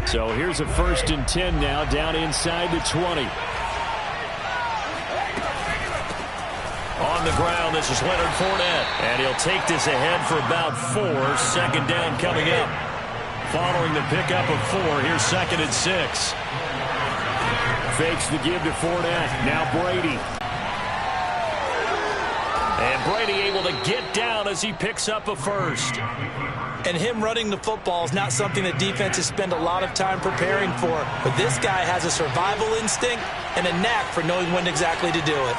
So here's a 1st and 10 now, down inside the 20. On the ground, this is Leonard Fournette. And he'll take this ahead for about 4. 2nd down coming up. Following the pickup of 4, here's 2nd and 6. Fakes the give to Fournette. Now Brady. And Brady able to get down as he picks up a 1st. And him running the football is not something that defenses spend a lot of time preparing for. But this guy has a survival instinct and a knack for knowing when exactly to do it.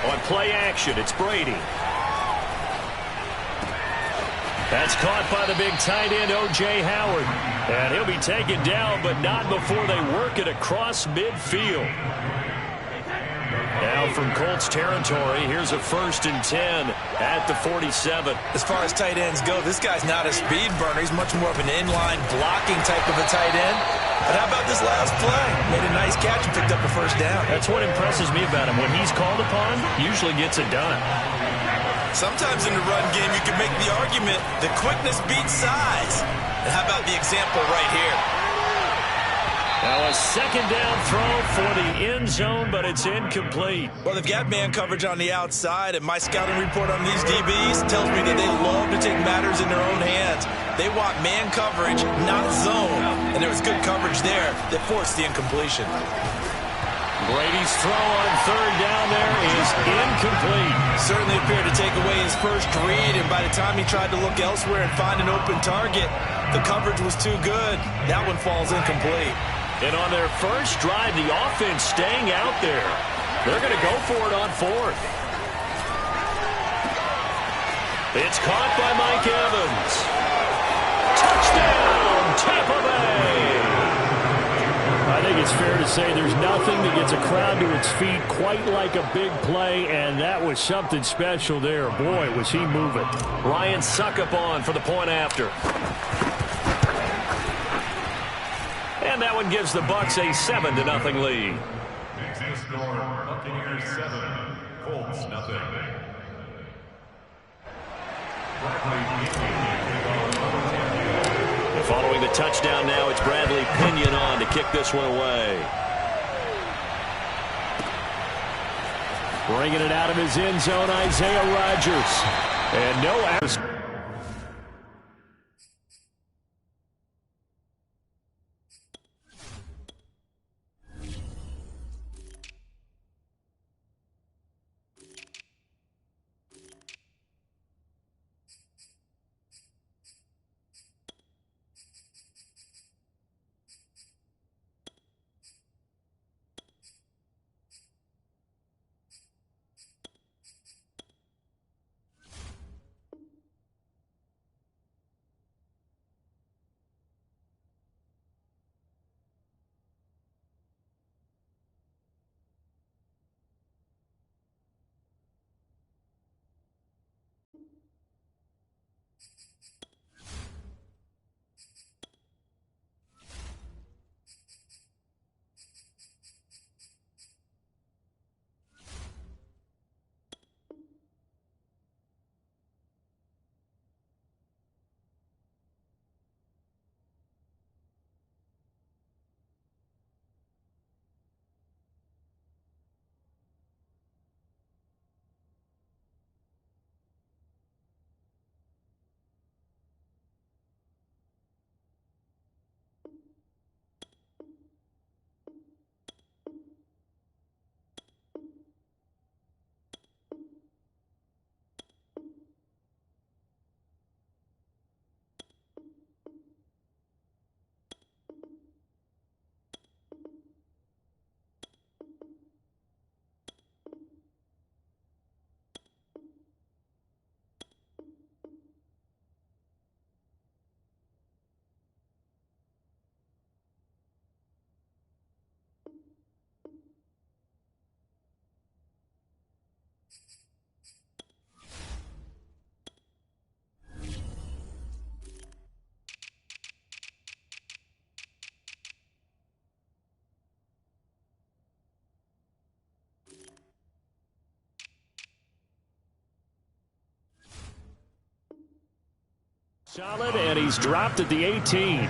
On play action, it's Brady. That's caught by the big tight end, O.J. Howard. And he'll be taken down, but not before they work it across midfield. Now from Colts territory, here's a 1st and 10 at the 47. As far as tight ends go, this guy's not a speed burner. He's much more of an inline blocking type of a tight end. But how about this last play? Made a nice catch and picked up a 1st down. That's what impresses me about him. When he's called upon, usually gets it done. Sometimes in the run game, you can make the argument that quickness beats size. And how about the example right here? Now a 2nd down throw for the end zone, but it's incomplete. Well, they've got man coverage on the outside, and my scouting report on these DBs tells me that they love to take matters in their own hands. They want man coverage, not zone. And there was good coverage there that forced the incompletion. Brady's throw on 3rd down there is incomplete. Certainly appeared to take away his first read, and by the time he tried to look elsewhere and find an open target, the coverage was too good. That one falls incomplete. And on their first drive, the offense staying out there. They're going to go for it on 4th. It's caught by Mike Evans. Touchdown, Tampa Bay! I think it's fair to say there's nothing that gets a crowd to its feet quite like a big play, and that was something special there. Boy, was he moving. Ryan Suckup on for the point after. And that one gives the Bucs a 7-0 lead. Next score, Buccaneers 7, Colts 0. Following the touchdown now, it's Bradley Pinion on to kick this one away. Bringing it out of his end zone, Isaiah Rodgers. And no... Solid, and he's dropped at the 18.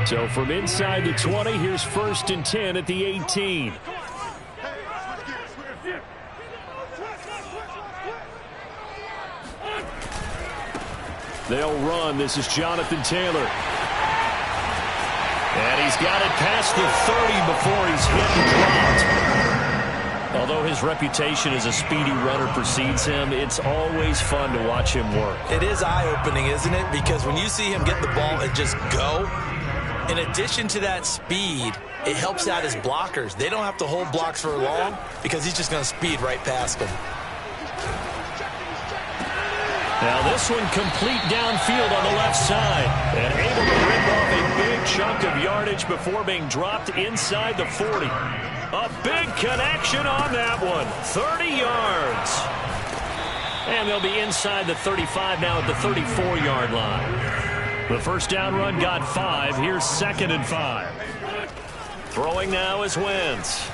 So from inside the 20, here's 1st and 10 at the 18. They'll run. This is Jonathan Taylor. And he's got it past the 30 before he's hit and dropped. Although his reputation as a speedy runner precedes him, it's always fun to watch him work. It is eye-opening, isn't it? Because when you see him get the ball and just go, in addition to that speed, it helps out his blockers. They don't have to hold blocks for long because he's just going to speed right past them. Now this one complete downfield on the left side. And able to rip off a big chunk of yardage before being dropped inside the 40. A big connection on that one. 30 yards. And they'll be inside the 35 now at the 34-yard line. The first down run got 5. Here's 2nd and 5. Throwing now is Wentz.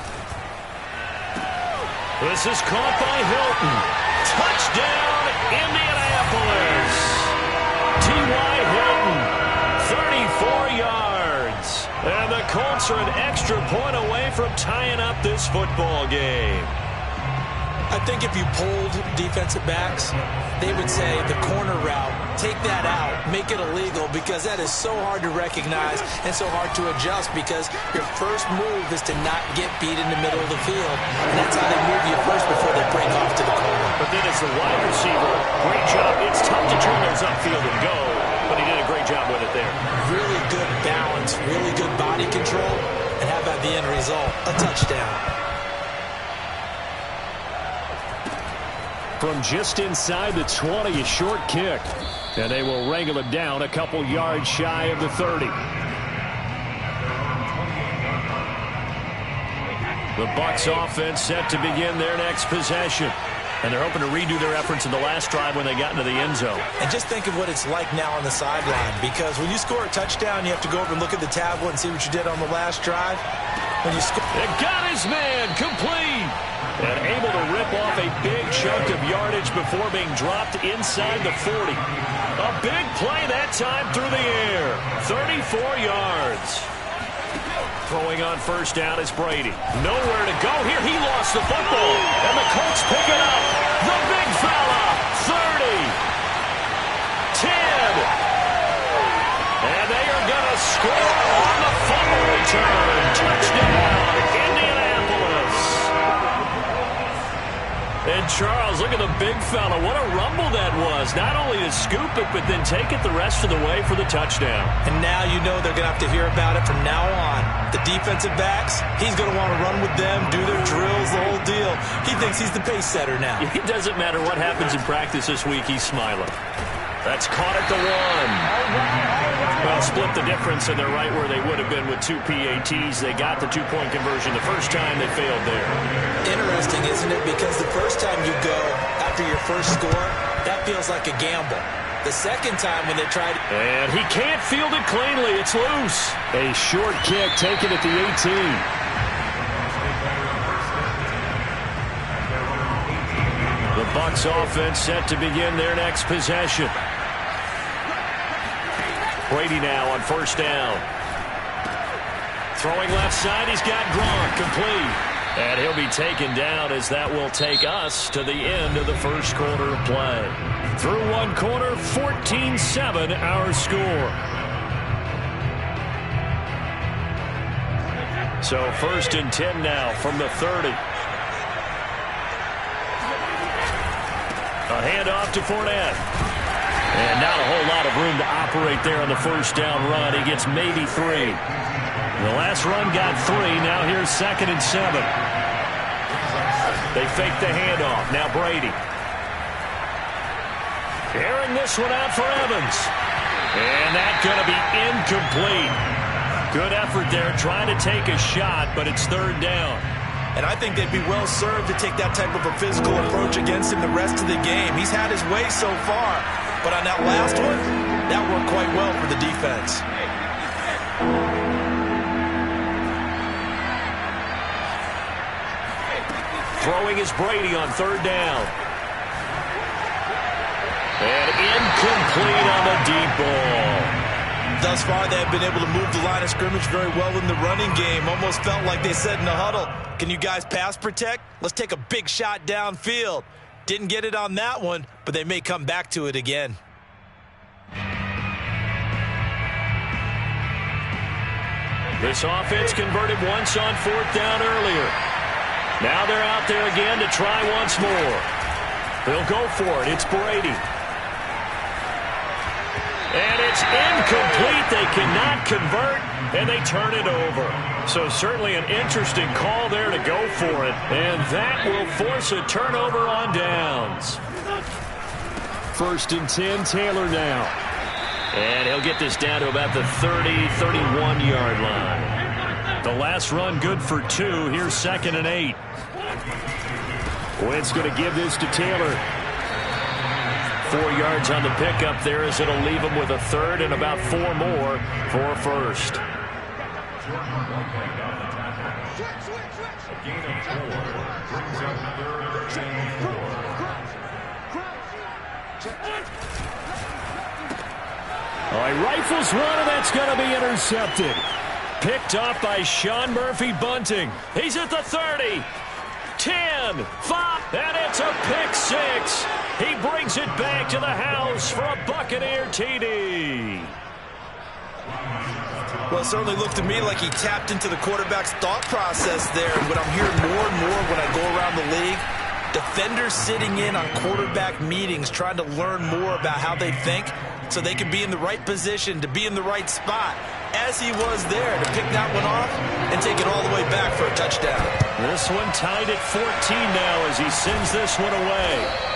This is caught by Hilton. Touchdown, Indianapolis. T.Y. Hilton, 34 yards. And the Colts are an extra point away from tying up this football game. I think if you polled defensive backs, they would say the corner route, take that out, make it illegal, because that is so hard to recognize and so hard to adjust, because your first move is to not get beat in the middle of the field. And that's how they move you first before they break off to the corner. But then as the wide receiver, great job. It's tough to turn those upfield and go, but he did a great job with it there. Really good balance, really good body control, and how about the end result? A touchdown. From just inside the 20, a short kick. And they will wrangle him down a couple yards shy of the 30. The Bucs offense set to begin their next possession. And they're hoping to redo their efforts in the last drive when they got into the end zone. And just think of what it's like now on the sideline, because when you score a touchdown, you have to go over and look at the tablet and see what you did on the last drive. When you score, it got his man complete. And able to rip off a big chunk of yardage before being dropped inside the 40. A big play that time through the air. 34 yards. Throwing on first down is Brady. Nowhere to go here. He lost the football. And the Colts pick it up. The big fella. 30. 10. And they are going to score on the fumble return. Touchdown, Indianapolis. And Charles, look at the big fella. What a rumble that was. Not only to scoop it, but then take it the rest of the way for the touchdown. And now you know they're going to have to hear about it from now on. The defensive backs, he's going to want to run with them, do their drills, the whole deal. He thinks he's the pace setter now. It doesn't matter what happens in practice this week, he's smiling. That's caught at the 1. Well, split the difference, and they're right where they would have been with 2 PATs. They got the 2-point conversion the first time. They failed there. Interesting, isn't it? Because the first time you go after your first score, that feels like a gamble. The second time when they tried... And he can't field it cleanly. It's loose. A short kick taken at the 18. The Bucs offense set to begin their next possession. Brady now on first down. Throwing left side, he's got Gronk complete. And he'll be taken down as that will take us to the end of the first quarter of play. Through one quarter, 14-7 our score. So 1st and 10 now from the 30. A handoff to Fournette. And not a whole lot of room to operate there on the first down run. He gets maybe 3. The last run got 3. Now here's 2nd and 7. They fake the handoff. Now Brady. Airing this one out for Evans. And that's going to be incomplete. Good effort there trying to take a shot, but it's 3rd down. And I think they'd be well served to take that type of a physical approach against him the rest of the game. He's had his way so far, but on that last one, that worked quite well for the defense. Throwing is Brady on third down. And incomplete on the deep ball. Thus far, they have been able to move the line of scrimmage very well in the running game. Almost felt like they said in the huddle, can you guys pass protect? Let's take a big shot downfield. Didn't get it on that one, but they may come back to it again. This offense converted once on fourth down earlier. Now they're out there again to try once more. They'll go for it. It's Brady. And it's incomplete. They cannot convert, and they turn it over. So certainly an interesting call there to go for it. And that will force a turnover on downs. 1st and 10, Taylor now. And he'll get this down to about the 30, 31-yard line. The last run good for 2. Here's 2nd and 8. Wentz going to give this to Taylor. 4 yards on the pickup there as it'll leave him with a third and about 4 more for a first. All right, rifles one, and that's going to be intercepted. Picked off by Sean Murphy-Bunting. He's at the 30. 10, 5, and it's a pick 6. He brings it back to the house for a Buccaneer TD. Well, it certainly looked to me like he tapped into the quarterback's thought process there. What I'm hearing more and more when I go around the league, defenders sitting in on quarterback meetings trying to learn more about how they think so they can be in the right position to be in the right spot, as he was there to pick that one off and take it all the way back for a touchdown. This one tied at 14 now as he sends this one away.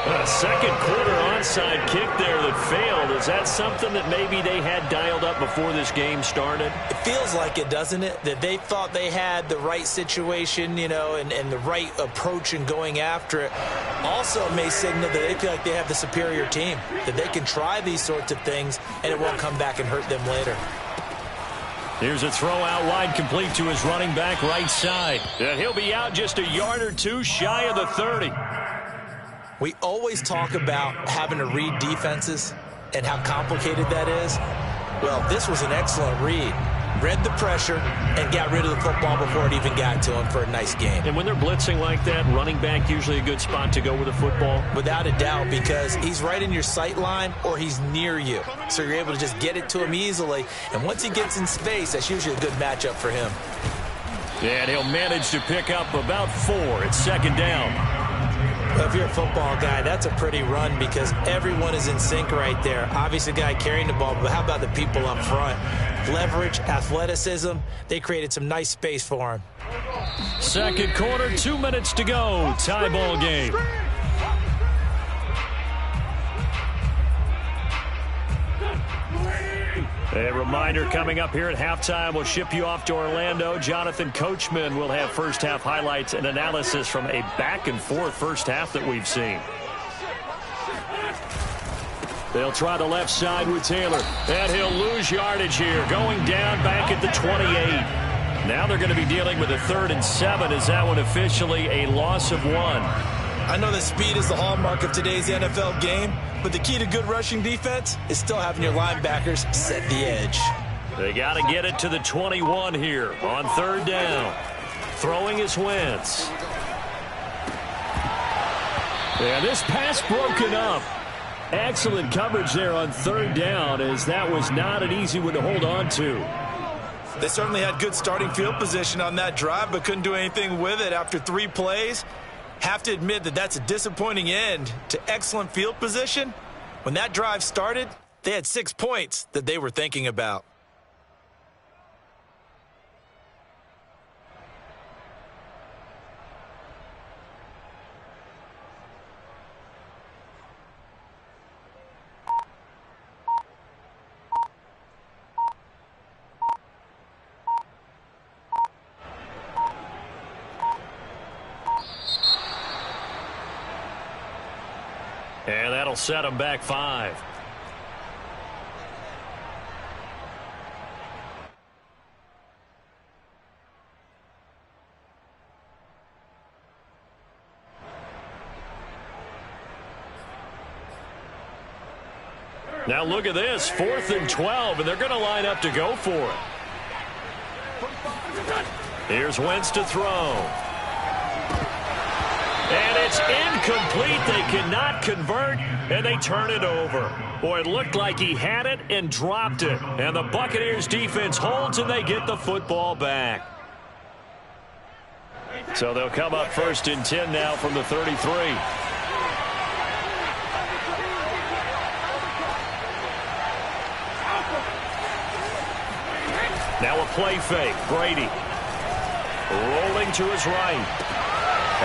A second quarter onside kick there that failed. Is that something that maybe they had dialed up before this game started? It feels like it, doesn't it? That they thought they had the right situation, you know, and the right approach in going after it. Also may signal that they feel like they have the superior team, that they can try these sorts of things and it won't come back and hurt them later. Here's a throw out wide, complete to his running back right side. And he'll be out just a yard or two shy of the 30. We always talk about having to read defenses and how complicated that is. Well, this was an excellent read. Read the pressure and got rid of the football before it even got to him for a nice game. And when they're blitzing like that, running back usually a good spot to go with the football? Without a doubt, because he's right in your sight line or he's near you. So you're able to just get it to him easily. And once he gets in space, that's usually a good matchup for him. And he'll manage to pick up about 4. It's 2nd down. Well, if you're a football guy, that's a pretty run because everyone is in sync right there. Obviously, the guy carrying the ball, but how about the people up front? Leverage, athleticism, they created some nice space for him. Second quarter, 2 minutes to go. Tie ball game. A reminder coming up here at halftime, we'll ship you off to Orlando. Jonathan Coachman will have first half highlights and analysis from a back-and-forth first half that we've seen. They'll try the left side with Taylor, and he'll lose yardage here, going down back at the 28. Now they're going to be dealing with a 3rd and 7. Is that one officially a loss of 1? I know that speed is the hallmark of today's NFL game, but the key to good rushing defense is still having your linebackers set the edge. They got to get it to the 21 here on 3rd down. Throwing is Wentz. And this pass broken up. Excellent coverage there on 3rd down, as that was not an easy one to hold on to. They certainly had good starting field position on that drive, but couldn't do anything with it after 3 plays. Have to admit that that's a disappointing end to excellent field position. When that drive started, they had 6 points that they were thinking about. And that'll set them back 5. Now look at this, 4th and 12, and they're going to line up to go for it. Here's Wentz to throw. And it's incomplete. They cannot convert, and they turn it over. Boy, it looked like he had it and dropped it. And the Buccaneers defense holds, and they get the football back. So they'll come up 1st and 10 now from the 33. Now a play fake. Brady rolling to his right.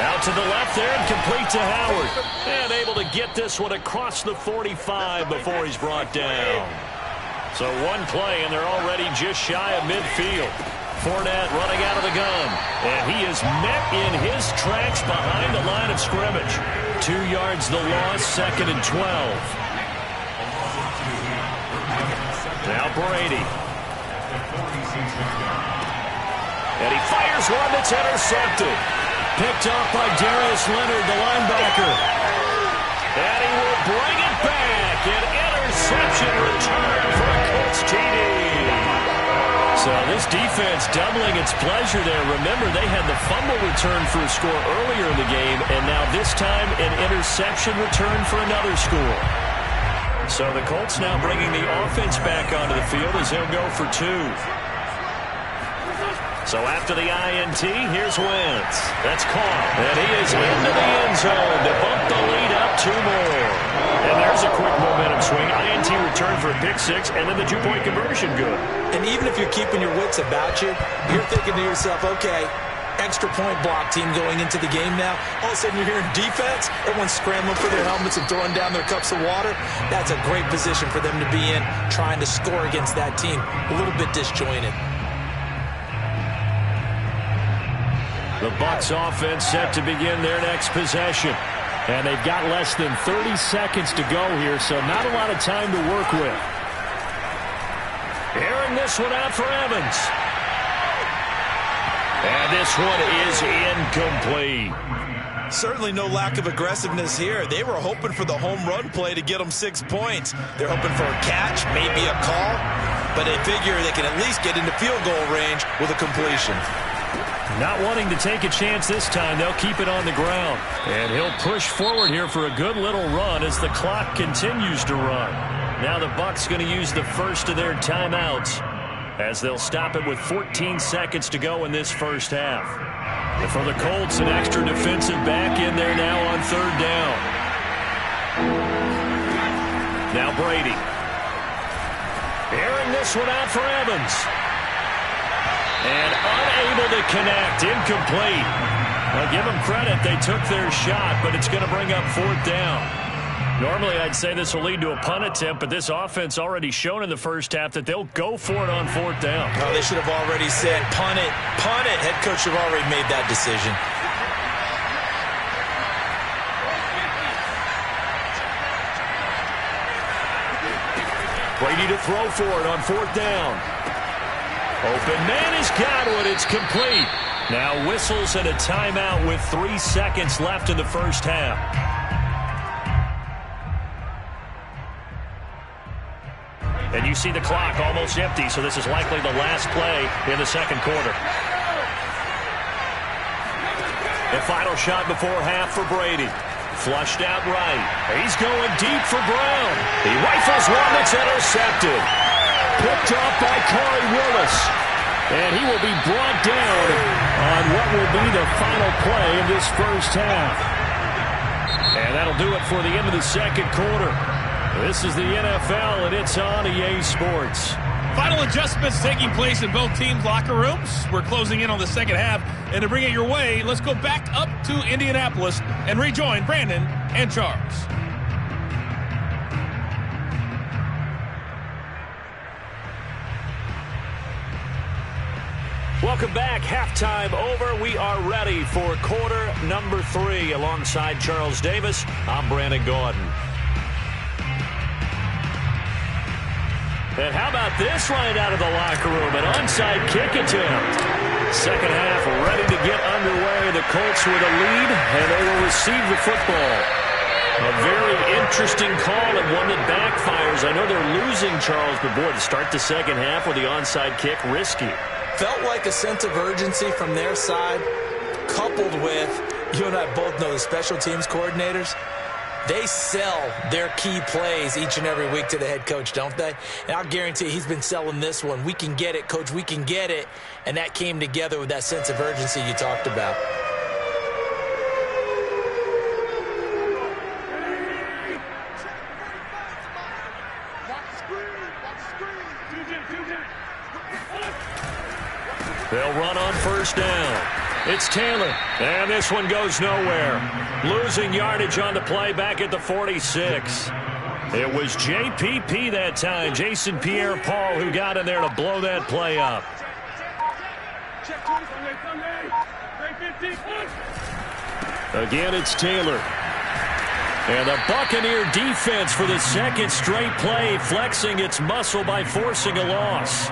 Out to the left there and complete to Howard. And able to get this one across the 45 before he's brought down. So one play and they're already just shy of midfield. Fournette running out of the gun. And he is met in his tracks behind the line of scrimmage. 2 yards the loss, 2nd and 12. Now Brady. And he fires one that's intercepted. Picked off by Darius Leonard, the linebacker. And he will bring it back. An interception return for a Colts TD. So this defense doubling its pleasure there. Remember, they had the fumble return for a score earlier in the game, and now this time an interception return for another score. So the Colts now bringing the offense back onto the field as they'll go for 2. So after the INT, here's Wentz. That's caught. And he is into the end zone to bump the lead up 2 more. And there's a quick momentum swing. INT return for a pick 6, and then the 2-point conversion good. And even if you're keeping your wits about you, you're thinking to yourself, okay, extra point block team going into the game now. All of a sudden you're hearing defense. Everyone's scrambling for their helmets and throwing down their cups of water. That's a great position for them to be in, trying to score against that team. A little bit disjointed. The Bucs offense set to begin their next possession. And they've got less than 30 seconds to go here, so not a lot of time to work with. Airing this one out for Evans. And this one is incomplete. Certainly no lack of aggressiveness here. They were hoping for the home run play to get them 6 points. They're hoping for a catch, maybe a call, but they figure they can at least get into field goal range with a completion. Not wanting to take a chance this time, they'll keep it on the ground. And he'll push forward here for a good little run as the clock continues to run. Now the Bucs going to use the first of their timeouts as they'll stop it with 14 seconds to go in this first half. And for the Colts, an extra defensive back in there now on 3rd down. Now Brady. Airing this one out for Evans. And unable to connect, incomplete. Well, give them credit, they took their shot, but it's going to bring up 4th down. Normally, I'd say this will lead to a punt attempt, but this offense already shown in the first half that they'll go for it on 4th down. Oh, they should have already said, punt it, punt it. Head coach should have already made that decision. Brady to throw for it on 4th down. Open man has got one. It's complete. Now whistles and a timeout with 3 seconds left in the first half. And you see the clock almost empty, so this is likely the last play in the 2nd quarter. The final shot before half for Brady. Flushed out right. He's going deep for Brown. He rifles one that's intercepted. Picked off by Corey Willis. And he will be brought down on what will be the final play of this first half. And that'll do it for the end of the 2nd quarter. This is the NFL, and it's on EA Sports. Final adjustments taking place in both teams' locker rooms. We're closing in on the 2nd half. And to bring it your way, let's go back up to Indianapolis and rejoin Brandon and Charles. Welcome back. Halftime over. We are ready for quarter number 3. Alongside Charles Davis, I'm Brandon Gaudin. And how about this right out of the locker room? An onside kick attempt. 2nd half ready to get underway. The Colts with a lead, and they will receive the football. A very interesting call and one that backfires. I know they're losing, Charles, but boy, to start the second half with the onside kick, risky. Felt like a sense of urgency from their side, coupled with, you and I both know the special teams coordinators, they sell their key plays each and every week to the head coach, don't they? And I'll guarantee he's been selling this one. We can get it, coach, we can get it. And that came together with that sense of urgency you talked about. They'll run on first down. It's Taylor, and this one goes nowhere. Losing yardage on the play back at the 46. It was JPP that time, Jason Pierre-Paul, who got in there to blow that play up. Again, it's Taylor. And the Buccaneer defense for the second straight play, flexing its muscle by forcing a loss.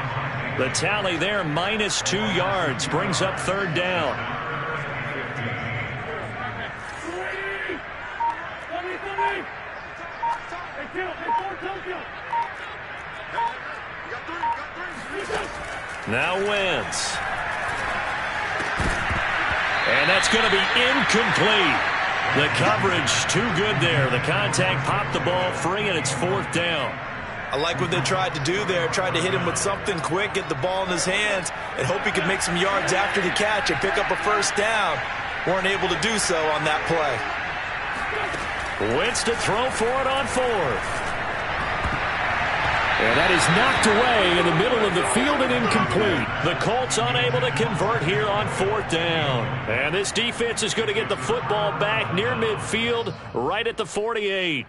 The tally there, -2 yards, brings up third down. Now Wentz. And that's going to be incomplete. The coverage too good there. The contact popped the ball free, and it's fourth down. I like what they tried to do there. Tried to hit him with something quick, get the ball in his hands, and hope he could make some yards after the catch and pick up a first down. Weren't able to do so on that play. Wentz to throw for it on fourth. And that is knocked away in the middle of the field and incomplete. The Colts unable to convert here on fourth down. And this defense is going to get the football back near midfield, right at the 48.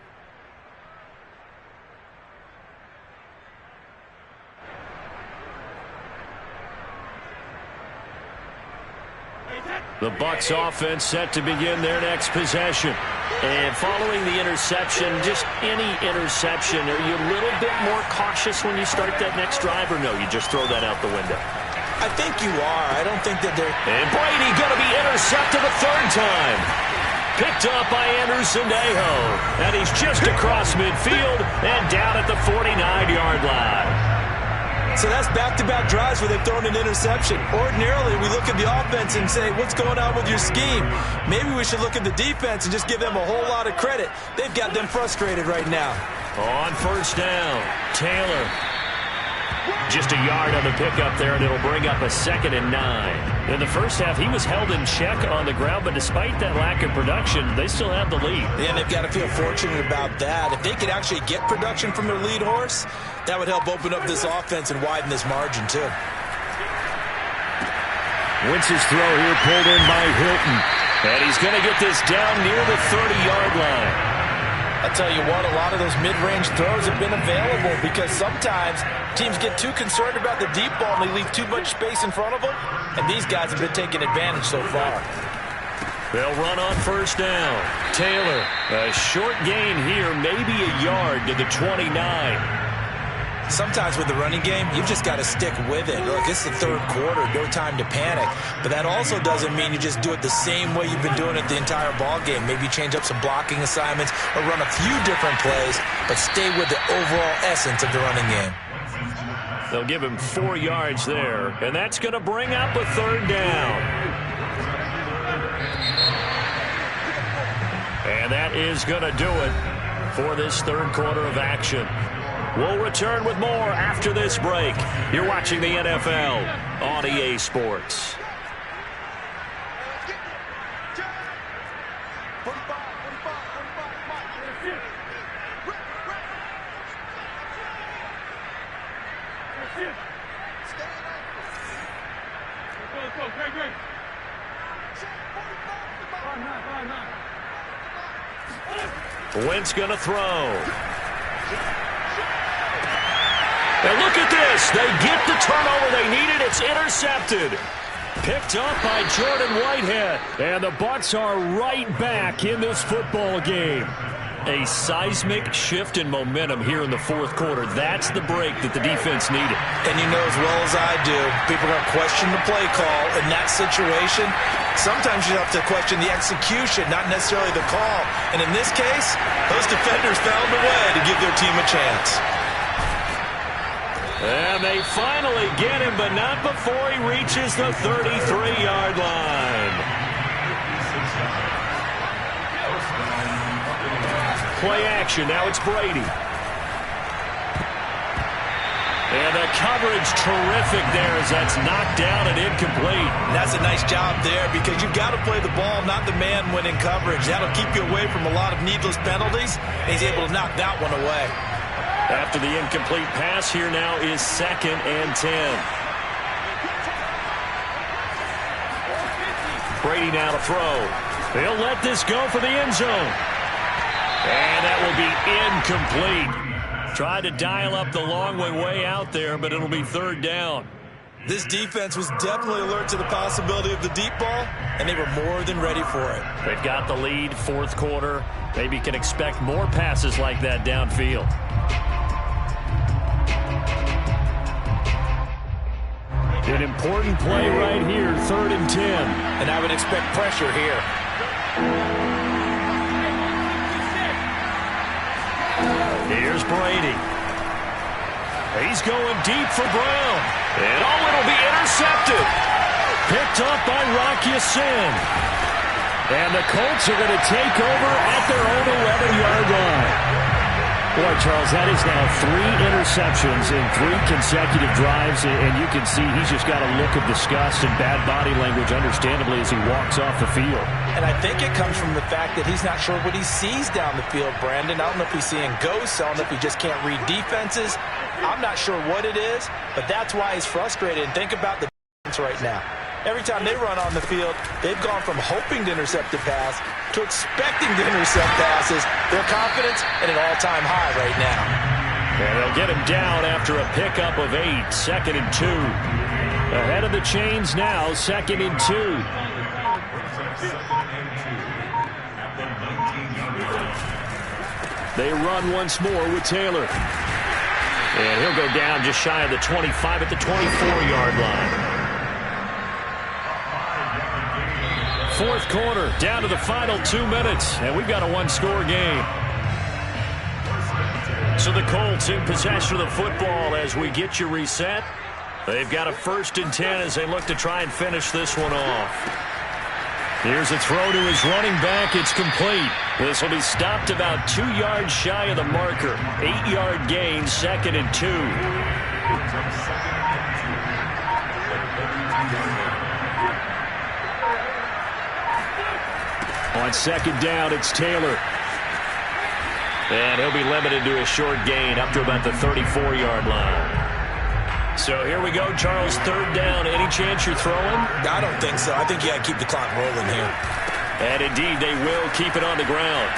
The Bucs offense set to begin their next possession. And following the interception, just any interception, are you a little bit more cautious when you start that next drive, or no, you just throw that out the window? I think you are. I don't think that they're... And Brady going to be intercepted a third time. Picked up by Anderson-Dejo. And he's just across midfield and down at the 49-yard line. So that's back-to-back drives where they've thrown an interception. Ordinarily, we look at the offense and say, what's going on with your scheme? Maybe we should look at the defense and just give them a whole lot of credit. They've got them frustrated right now. On first down, Taylor. Just a yard on the pickup there, and it'll bring up a 2nd and 9. In the first half, he was held in check on the ground, but despite that lack of production, they still have the lead. Yeah, and they've got to feel fortunate about that. If they could actually get production from their lead horse, that would help open up this offense and widen this margin, too. Wentz's throw here pulled in by Hilton. And he's going to get this down near the 30-yard line. I tell you what, a lot of those mid-range throws have been available because sometimes teams get too concerned about the deep ball and they leave too much space in front of them, and these guys have been taking advantage so far. They'll run on first down. Taylor, a short gain here, maybe a yard to the 29. Sometimes with the running game, you've just got to stick with it. Look, it's the third quarter, no time to panic. But that also doesn't mean you just do it the same way you've been doing it the entire ball game. Maybe change up some blocking assignments or run a few different plays, but stay with the overall essence of the running game. They'll give him 4 yards there, and that's going to bring up a third down. And that is going to do it for this third quarter of action. We'll return with more after this break. You're watching the NFL on EA Sports. Wentz going to throw. And look at this. They get the turnover they needed. It's intercepted. Picked up by Jordan Whitehead. And the Bucs are right back in this football game. A seismic shift in momentum here in the fourth quarter. That's the break that the defense needed. And you know as well as I do, people are going to question the play call in that situation. Sometimes you have to question the execution, not necessarily the call. And in this case, those defenders found a way to give their team a chance. And they finally get him, but not before he reaches the 33-yard line. Play action. Now it's Brady. And the coverage terrific there as that's knocked down and incomplete. And that's a nice job there because you've got to play the ball, not the man when in coverage. That'll keep you away from a lot of needless penalties. And he's able to knock that one away. After the incomplete pass, here now is 2nd and 10. Brady now to throw. He'll let this go for the end zone. And that will be incomplete. Tried to dial up the long way out there, but it'll be 3rd down. This defense was definitely alert to the possibility of the deep ball, and they were more than ready for it. They've got the lead, fourth quarter. Maybe can expect more passes like that downfield. An important play right here, 3rd and 10. And I would expect pressure here. Here's Brady. He's going deep for Brown. And it'll be intercepted. Picked up by Rocky Sin. And the Colts are going to take over at their own 11-yard line. Boy, Charles, that is now 3 interceptions in 3 consecutive drives, and you can see he's just got a look of disgust and bad body language, understandably, as he walks off the field. And I think it comes from the fact that he's not sure what he sees down the field, Brandon. I don't know if he's seeing ghosts. I don't know if he just can't read defenses. I'm not sure what it is, but that's why he's frustrated. And think about the defense right now. Every time they run on the field, they've gone from hoping to intercept a pass to expecting to intercept passes. Their confidence at an all-time high right now. And they'll get him down after a pickup of 8, 2nd and 2. Ahead of the chains now, 2nd and 2. They run once more with Taylor. And he'll go down just shy of the 25 at the 24-yard line. Fourth quarter, down to the final 2 minutes, and we've got a 1-score game. So the Colts in possession of the football as we get you reset. They've got a 1st and 10 as they look to try and finish this one off. Here's a throw to his running back. It's complete. This will be stopped about 2 yards shy of the marker. 8-yard gain, 2nd and 2. On 2nd down, it's Taylor. And he'll be limited to a short gain up to about the 34-yard line. So here we go, Charles, 3rd down. Any chance you're throwing? I don't think so. I think you got to keep the clock rolling here. And indeed, they will keep it on the ground.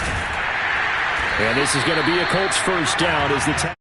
And this is going to be a Colts 1st down as the